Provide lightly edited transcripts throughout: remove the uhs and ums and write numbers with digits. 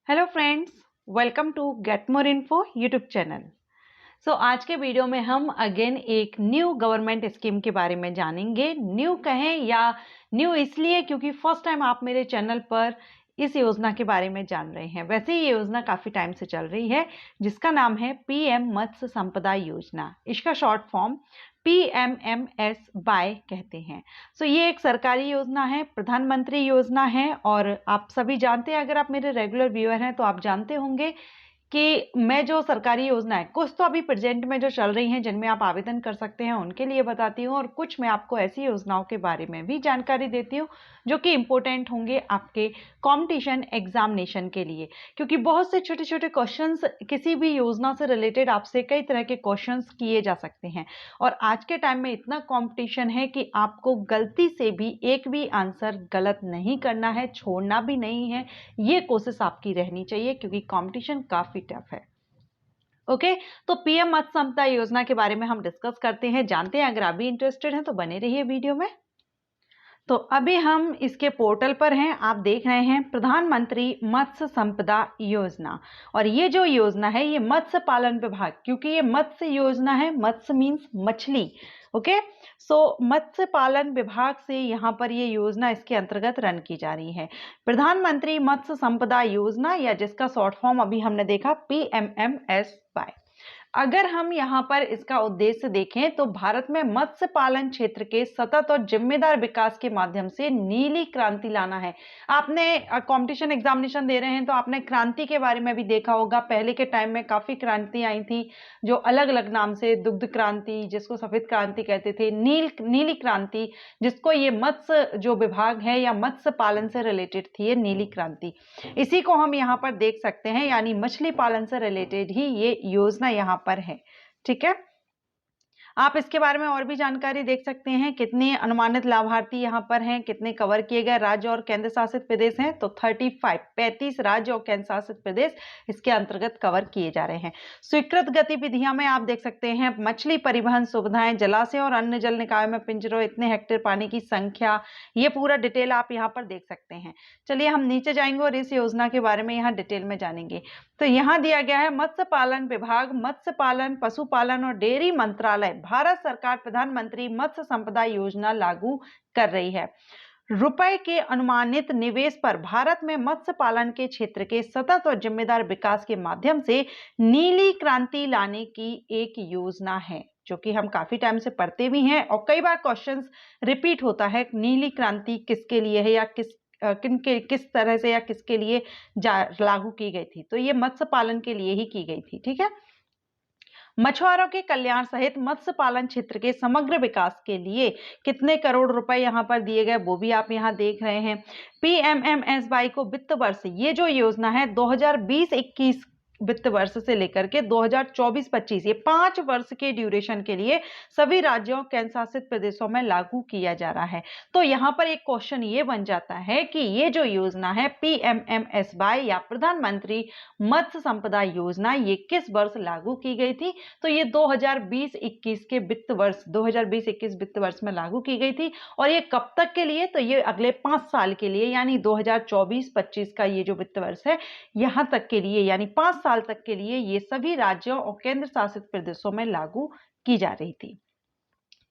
Hello friends, welcome to get more info YouTube channel. आज के video में हम अगेन एक न्यू गवर्नमेंट स्कीम के बारे में जानेंगे। न्यू कहें या न्यू इसलिए क्योंकि फर्स्ट टाइम आप मेरे चैनल पर इस योजना के बारे में जान रहे हैं। वैसे ये योजना काफ़ी टाइम से चल रही है, जिसका नाम है पीएम मत्स्य संपदा योजना। इसका शॉर्ट फॉर्म PMMSY कहते हैं। ये एक सरकारी योजना है, प्रधानमंत्री योजना है। और आप सभी जानते हैं, अगर आप मेरे रेगुलर व्यूअर हैं तो आप जानते होंगे कि मैं जो सरकारी योजना है, कुछ तो अभी प्रेजेंट में जो चल रही हैं जिनमें आप आवेदन कर सकते हैं उनके लिए बताती हूँ, और कुछ मैं आपको ऐसी योजनाओं के बारे में भी जानकारी देती हूँ जो कि इंपॉर्टेंट होंगे आपके कंपटीशन एग्जामिनेशन के लिए। क्योंकि बहुत से छोटे छोटे क्वेश्चंस किसी भी योजना से रिलेटेड आपसे कई तरह के क्वेश्चंस किए जा सकते हैं, और आज के टाइम में इतना कंपटीशन है कि आपको गलती से भी एक भी आंसर गलत नहीं करना है, छोड़ना भी नहीं है। ये कोशिश आपकी रहनी चाहिए क्योंकि कंपटीशन काफी टफ है। ओके, तो पीएम मत्स्य संपदा योजना के बारे में हम डिस्कस करते हैं, जानते हैं। अगर आप भी इंटरेस्टेड हैं तो बने रहिए वीडियो में। तो अभी हम इसके पोर्टल पर हैं, आप देख रहे हैं प्रधानमंत्री मत्स्य संपदा योजना। और ये जो योजना है ये मत्स्य पालन विभाग, क्योंकि ये मत्स्य योजना है, मत्स्य मीन्स मछली। ओके, मत्स्य पालन विभाग से यहाँ पर ये योजना इसके अंतर्गत रन की जा रही है। प्रधानमंत्री मत्स्य संपदा योजना, या जिसका शॉर्ट फॉर्म अभी हमने देखा PMMSY। अगर हम यहाँ पर इसका उद्देश्य देखें तो भारत में मत्स्य पालन क्षेत्र के सतत और जिम्मेदार विकास के माध्यम से नीली क्रांति लाना है। आपने कंपटीशन एग्जामिनेशन दे रहे हैं तो आपने क्रांति के बारे में भी देखा होगा। पहले के टाइम में काफी क्रांति आई थी जो अलग अलग नाम से, दुग्ध क्रांति जिसको सफेद क्रांति कहते थे, नीली क्रांति जिसको ये मत्स्य जो विभाग है या मत्स्य पालन से रिलेटेड थी, ये नीली क्रांति। इसी को हम यहाँ पर देख सकते हैं, यानी मछली पालन से रिलेटेड ही ये योजना यहाँ पर है। ठीक है, आप इसके बारे में और भी जानकारी देख सकते हैं। कितने अनुमानित लाभार्थी यहाँ पर हैं, कितने कवर किए गए राज्य और केंद्र शासित प्रदेश हैं, तो 35 राज्य और केंद्र शासित प्रदेश इसके अंतर्गत कवर किए जा रहे हैं। स्वीकृत गतिविधियां में आप देख सकते हैं मछली परिवहन सुविधाएं, जलाशय और अन्य जल निकायों में पिंजरों, इतने हेक्टेयर पानी की संख्या, ये पूरा डिटेल आप यहाँ पर देख सकते हैं। चलिए हम नीचे जाएंगे और इस योजना के बारे में यहाँ डिटेल में जानेंगे। तो यहाँ दिया गया है मत्स्य पालन विभाग, मत्स्य पालन, पशुपालन और डेयरी मंत्रालय, भारत सरकार प्रधानमंत्री मत्स्य संपदा योजना लागू कर रही है। रुपए के अनुमानित निवेश पर भारत में मत्स्य पालन के क्षेत्र के सतत और जिम्मेदार विकास के माध्यम से नीली क्रांति लाने की एक योजना है, जो कि हम काफी टाइम से पढ़ते भी हैं और कई बार क्वेश्चंस रिपीट होता है। नीली क्रांति किसके लिए है या किस तरह से या किसके लिए लागू की गई थी, तो ये मत्स्य पालन के लिए ही की गई थी। ठीक है, मछुआरों के कल्याण सहित मत्स्य पालन क्षेत्र के समग्र विकास के लिए कितने करोड़ रुपए यहाँ पर दिए गए वो भी आप यहाँ देख रहे हैं। PMMSY को वित्त वर्ष, ये जो योजना है 2020-21 वित्त वर्ष से लेकर के 2024-25, ये 5 वर्ष के ड्यूरेशन के लिए सभी राज्यों केंद्र शासित प्रदेशों में लागू किया जा रहा है। तो यहाँ पर एक क्वेश्चन ये बन जाता है कि ये जो योजना है PMMSY या प्रधानमंत्री मत्स्य संपदा योजना, ये किस वर्ष लागू की गई थी, तो ये 2020-21 के वित्त वर्ष 2020-21 वित्त वर्ष में लागू की गई थी। और ये कब तक के लिए, तो ये अगले 5 साल के लिए, यानी 2024-25 का ये जो वित्त वर्ष है यहाँ तक के लिए, यानी 5 साल तक के लिए ये सभी राज्यों और केंद्र शासित प्रदेशों में लागू की जा रही थी।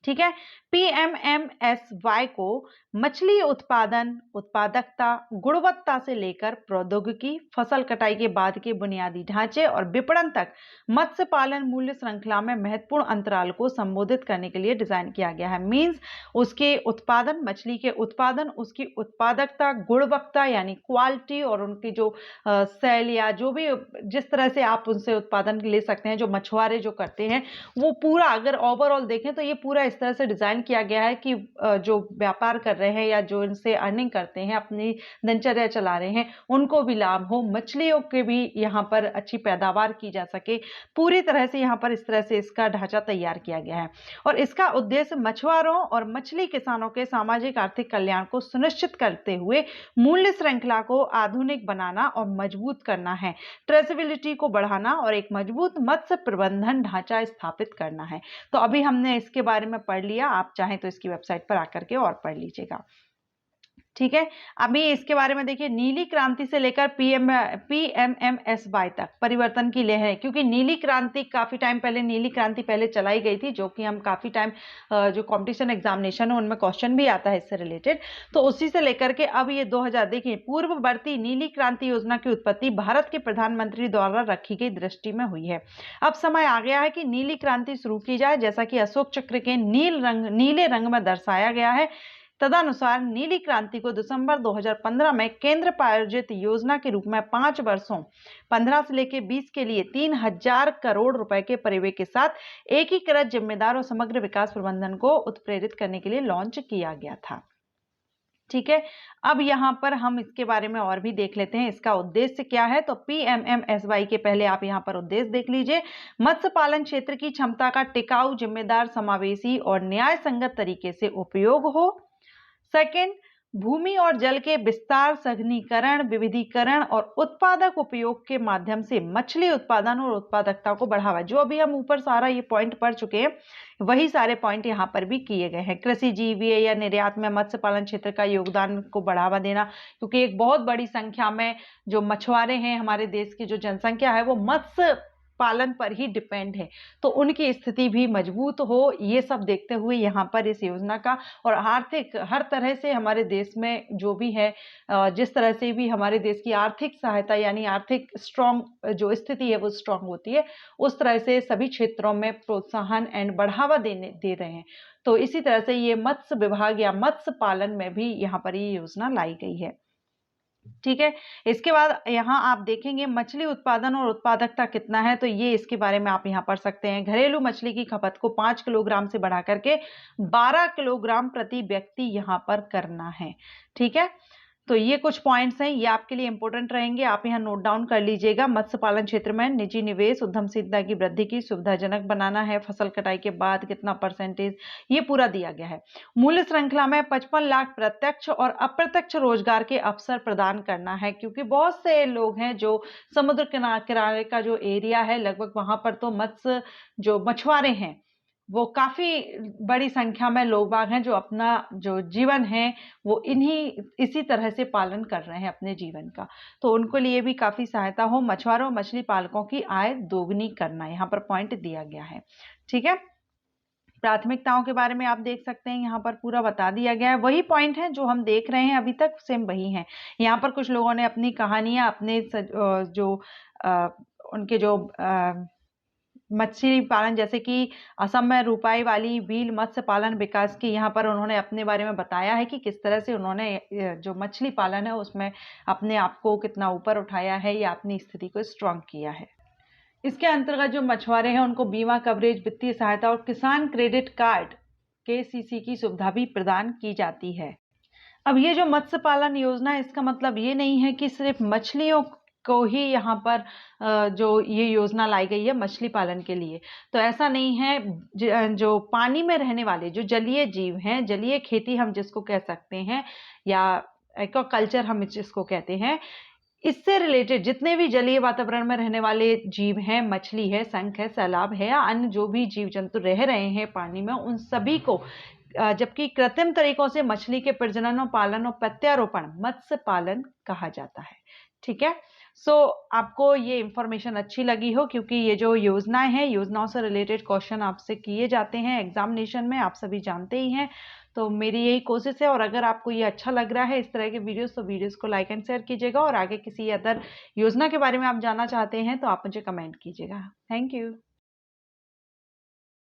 ठीक है, PMMSY को मछली उत्पादन, उत्पादकता, गुणवत्ता से लेकर प्रौद्योगिकी, फसल कटाई के बाद के बुनियादी ढांचे और विपणन तक मत्स्य पालन मूल्य श्रृंखला में महत्वपूर्ण अंतराल को संबोधित करने के लिए डिजाइन किया गया है। मींस उसके उत्पादन, मछली के उत्पादन, उसकी उत्पादकता, गुणवत्ता यानी क्वालिटी, और उनकी जो सेल या जो भी जिस तरह से आप उनसे उत्पादन ले सकते हैं, जो मछुआरे जो करते हैं, वो पूरा अगर ओवरऑल देखें तो ये पूरा इस तरह से डिजाइन किया गया है कि जो व्यापार कर रहे हैं या जो इनसे अर्निंग करते हैं, अपनी दिनचर्या चला रहे हैं, उनको भी लाभ हो, मछलियों के भी यहाँ पर अच्छी पैदावार की जा सके। पूरी तरह से यहाँ पर इस तरह से इसका ढांचा तैयार किया गया है। और इसका उद्देश्य मछुआरों और मछली किसानों के सामाजिक आर्थिक कल्याण को सुनिश्चित करते हुए मूल्य श्रृंखला को आधुनिक बनाना और मजबूत करना है, ट्रेसेबिलिटी को बढ़ाना और एक मजबूत मत्स्य प्रबंधन ढांचा स्थापित करना है। तो अभी हमने इसके बारे में पढ़ लिया, आप चाहें तो इसकी वेबसाइट पर आकर के और पढ़ लीजिएगा। ठीक है। अभी इसके बारे में देखिए, नीली क्रांति से लेकर पीएमएमएसवाई तक परिवर्तन की लहर है, क्योंकि नीली क्रांति काफी टाइम पहले, नीली क्रांति पहले चलाई गई थी, जो कि हम काफी टाइम जो कंपटीशन एग्जामिनेशन है उनमें क्वेश्चन भी आता है इससे रिलेटेड। तो उसी से लेकर के अब ये 2000, देखिए, पूर्ववर्ती नीली क्रांति योजना की उत्पत्ति भारत के प्रधानमंत्री द्वारा रखी गई दृष्टि में हुई है। अब समय आ गया है कि नीली क्रांति शुरू की जाए, जैसा कि अशोक चक्र के नीले रंग में दर्शाया गया है। तदनुसार नीली क्रांति को दिसंबर 2015 में केंद्र प्रायोजित योजना के रूप में 5 वर्षों 15 से लेकर 20 के लिए 3000 करोड़ रुपए के परिव्यय के साथ एकीकृत जिम्मेदार और समग्र विकास प्रबंधन को उत्प्रेरित करने के लिए लॉन्च किया गया था। ठीक है। अब यहां पर हम इसके बारे में और भी देख लेते हैं, इसका उद्देश्य क्या है। तो पीएमएमएसवाई के पहले आप यहां पर उद्देश्य देख लीजिए। मत्स्य पालन क्षेत्र की क्षमता का टिकाऊ, जिम्मेदार, समावेशी और न्याय संगत तरीके से उपयोग हो। सेकंड, भूमि और जल के विस्तार, सघनीकरण, विविधीकरण और उत्पादक उपयोग के माध्यम से मछली उत्पादन और उत्पादकता को बढ़ावा। जो अभी हम ऊपर सारा ये पॉइंट पढ़ चुके हैं, वही सारे पॉइंट यहाँ पर भी किए गए हैं। कृषि जीवीय या निर्यात में मत्स्य पालन क्षेत्र का योगदान को बढ़ावा देना, क्योंकि एक बहुत बड़ी संख्या में जो मछुआरे हैं, हमारे देश की जो जनसंख्या है वो मत्स्य पालन पर ही डिपेंड है, तो उनकी स्थिति भी मजबूत हो, ये सब देखते हुए यहाँ पर इस योजना का, और आर्थिक हर तरह से हमारे देश में जो भी है, जिस तरह से भी हमारे देश की आर्थिक सहायता यानी आर्थिक स्ट्रॉन्ग जो स्थिति है वो स्ट्रॉन्ग होती है, उस तरह से सभी क्षेत्रों में प्रोत्साहन एंड बढ़ावा दे रहे हैं। तो इसी तरह से ये मत्स्य विभाग या मत्स्य पालन में भी यहाँ पर ये योजना लाई गई है। ठीक है। इसके बाद यहाँ आप देखेंगे मछली उत्पादन और उत्पादकता कितना है, तो ये इसके बारे में आप यहाँ पढ़ सकते हैं। घरेलू मछली की खपत को 5 किलोग्राम से बढ़ा करके 12 किलोग्राम प्रति व्यक्ति यहाँ पर करना है। ठीक है। तो ये कुछ पॉइंट्स हैं, ये आपके लिए इंपॉर्टेंट रहेंगे, आप यहाँ नोट डाउन कर लीजिएगा। मत्स्य पालन क्षेत्र में निजी निवेश, उद्यमशीलता की वृद्धि की सुविधाजनक बनाना है, फसल कटाई के बाद कितना परसेंटेज, ये पूरा दिया गया है। मूल्य श्रृंखला में 55 लाख प्रत्यक्ष और अप्रत्यक्ष रोजगार के अवसर प्रदान करना है, क्योंकि बहुत से लोग हैं जो समुद्र किनारे का जो एरिया है, लगभग वहां पर तो मत्स्य जो मछुआरे हैं वो काफी बड़ी संख्या में लोग बाग हैं जो अपना जो जीवन है वो इसी तरह से पालन कर रहे हैं अपने जीवन का, तो उनको लिए भी काफी सहायता हो। मछुआरों और मछली पालकों की आय दोगुनी करना, यहाँ पर पॉइंट दिया गया है। ठीक है। प्राथमिकताओं के बारे में आप देख सकते हैं, यहाँ पर पूरा बता दिया गया है। वही पॉइंट है जो हम देख रहे हैं अभी तक, सेम वही है। यहाँ पर कुछ लोगों ने अपनी कहानियां, अपने जो उनके जो मछली पालन, जैसे कि असम में रूपाई वाली व्हील मत्स्य पालन विकास की, यहाँ पर उन्होंने अपने बारे में बताया है कि किस तरह से उन्होंने जो मछली पालन है उसमें अपने आप को कितना ऊपर उठाया है या अपनी स्थिति को स्ट्रॉन्ग किया है। इसके अंतर्गत जो मछुआरे हैं उनको बीमा कवरेज, वित्तीय सहायता और किसान क्रेडिट कार्ड KCC की सुविधा भी प्रदान की जाती है। अब ये जो मत्स्य पालन योजना है, इसका मतलब ये नहीं है कि सिर्फ मछलियों को ही यहाँ पर जो ये योजना लाई गई है मछली पालन के लिए, तो ऐसा नहीं है। जो पानी में रहने वाले जो जलीय जीव हैं, जलीय खेती हम जिसको कह सकते हैं या एक्वाकल्चर हम जिसको कहते हैं, इससे रिलेटेड जितने भी जलीय वातावरण में रहने वाले जीव हैं, मछली है, शंख है, सैलाब है या अन्य जो भी जीव जंतु रह रहे हैं पानी में, उन सभी को, जबकि कृत्रिम तरीकों से मछली के प्रजनन और पालन और प्रत्यारोपण मत्स्य पालन कहा जाता है। ठीक है। सो आपको ये इंफॉर्मेशन अच्छी लगी हो, क्योंकि ये जो योजनाएं हैं, योजनाओं से रिलेटेड क्वेश्चन आपसे किए जाते हैं एग्जामिनेशन में, आप सभी जानते ही हैं। तो मेरी यही कोशिश है, और अगर आपको ये अच्छा लग रहा है इस तरह के वीडियोस, तो वीडियोस को लाइक एंड शेयर कीजिएगा, और आगे किसी अदर योजना के बारे में आप जानना चाहते हैं तो आप मुझे कमेंट कीजिएगा। Thank you.